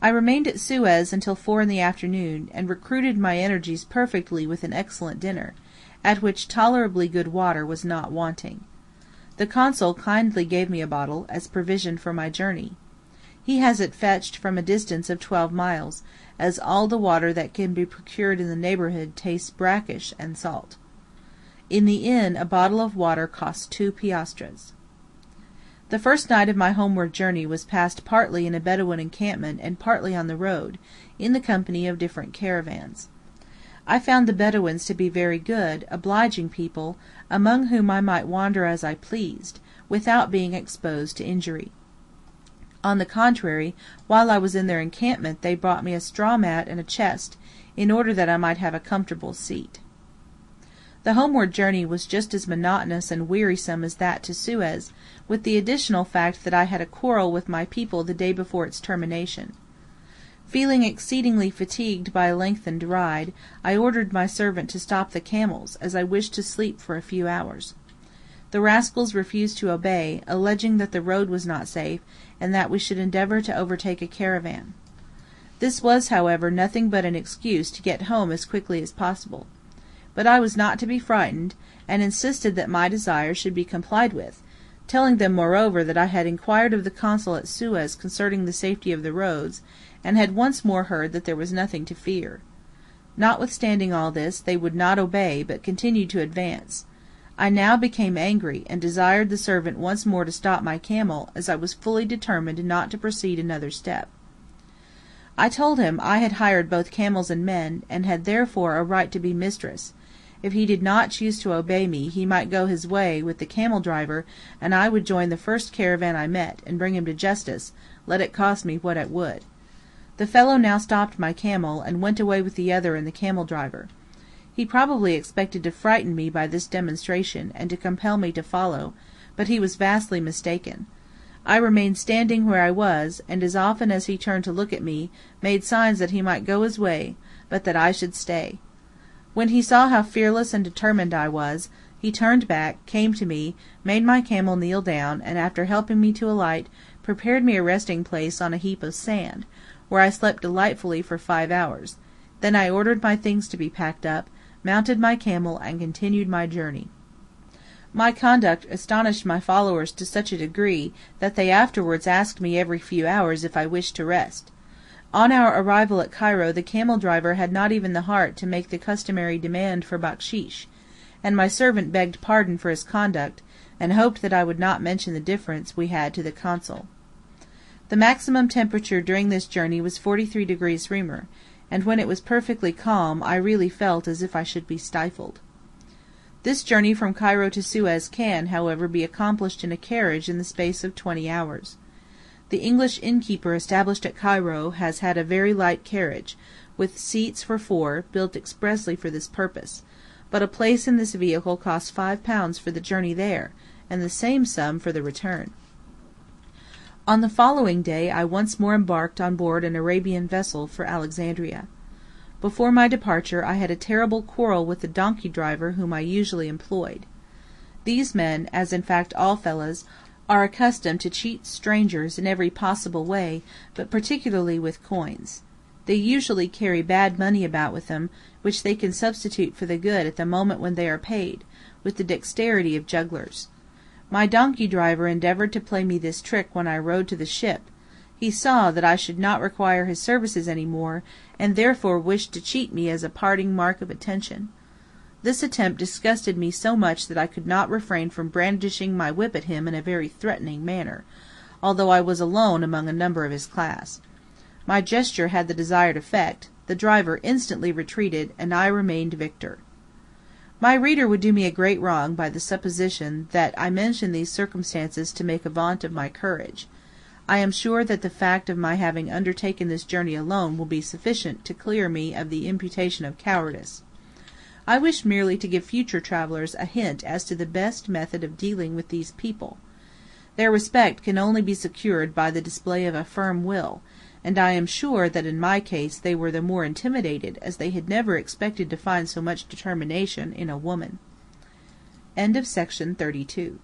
I remained at Suez until 4 in the afternoon, and recruited my energies perfectly with an excellent dinner, at which tolerably good water was not wanting. The consul kindly gave me a bottle, as provision for my journey. He has it fetched from a distance of 12 miles, as all the water that can be procured in the neighbourhood tastes brackish and salt. In the inn a bottle of water costs 2 piastres. The first night of my homeward journey was passed partly in a Bedouin encampment and partly on the road, in the company of different caravans. I found the Bedouins to be very good, obliging people, among whom I might wander as I pleased, without being exposed to injury. On the contrary, while I was in their encampment they brought me a straw mat and a chest, in order that I might have a comfortable seat. The homeward journey was just as monotonous and wearisome as that to Suez, with the additional fact that I had a quarrel with my people the day before its termination. Feeling exceedingly fatigued by a lengthened ride, I ordered my servant to stop the camels, as I wished to sleep for a few hours. The rascals refused to obey, alleging that the road was not safe, and that we should endeavour to overtake a caravan. This was, however, nothing but an excuse to get home as quickly as possible. But I was not to be frightened, and insisted that my desire should be complied with, telling them moreover that I had inquired of the consul at Suez concerning the safety of the roads, and had once more heard that there was nothing to fear. Notwithstanding all this, they would not obey, but continued to advance. I now became angry, and desired the servant once more to stop my camel, as I was fully determined not to proceed another step. I told him I had hired both camels and men, and had therefore a right to be mistress. If he did not choose to obey me, he might go his way with the camel driver, and I would join the first caravan I met, and bring him to justice, let it cost me what it would. The fellow now stopped my camel, and went away with the other and the camel driver. He probably expected to frighten me by this demonstration, and to compel me to follow, but he was vastly mistaken. I remained standing where I was, and as often as he turned to look at me, made signs that he might go his way, but that I should stay. When he saw how fearless and determined I was, he turned back, came to me, made my camel kneel down, and after helping me to alight, prepared me a resting place on a heap of sand, where I slept delightfully for 5 hours. Then I ordered my things to be packed up, mounted my camel, and continued my journey. My conduct astonished my followers to such a degree that they afterwards asked me every few hours if I wished to rest. On our arrival at Cairo the camel driver had not even the heart to make the customary demand for bakshish, and my servant begged pardon for his conduct, and hoped that I would not mention the difference we had to the consul. The maximum temperature during this journey was 43 degrees Reaumur, and when it was perfectly calm I really felt as if I should be stifled. This journey from Cairo to Suez can, however, be accomplished in a carriage in the space of 20 hours. The English innkeeper established at Cairo has had a very light carriage, with seats for 4, built expressly for this purpose, but a place in this vehicle costs £5 for the journey there, and the same sum for the return. On the following day I once more embarked on board an Arabian vessel for Alexandria. Before my departure I had a terrible quarrel with the donkey driver whom I usually employed. These men, as in fact all fellahs, are accustomed to cheat strangers in every possible way, but particularly with coins. They usually carry bad money about with them, which they can substitute for the good at the moment when they are paid, with the dexterity of jugglers. My donkey driver endeavoured to play me this trick when I rode to the ship. He saw that I should not require his services any more, and therefore wished to cheat me as a parting mark of attention. This attempt disgusted me so much that I could not refrain from brandishing my whip at him in a very threatening manner, although I was alone among a number of his class. My gesture had the desired effect, the driver instantly retreated, and I remained victor. My reader would do me a great wrong by the supposition that I mention these circumstances to make a vaunt of my courage. I am sure that the fact of my having undertaken this journey alone will be sufficient to clear me of the imputation of cowardice. I wish merely to give future travellers a hint as to the best method of dealing with these people. Their respect can only be secured by the display of a firm will, and I am sure that in my case they were the more intimidated as they had never expected to find so much determination in a woman. End of section 32.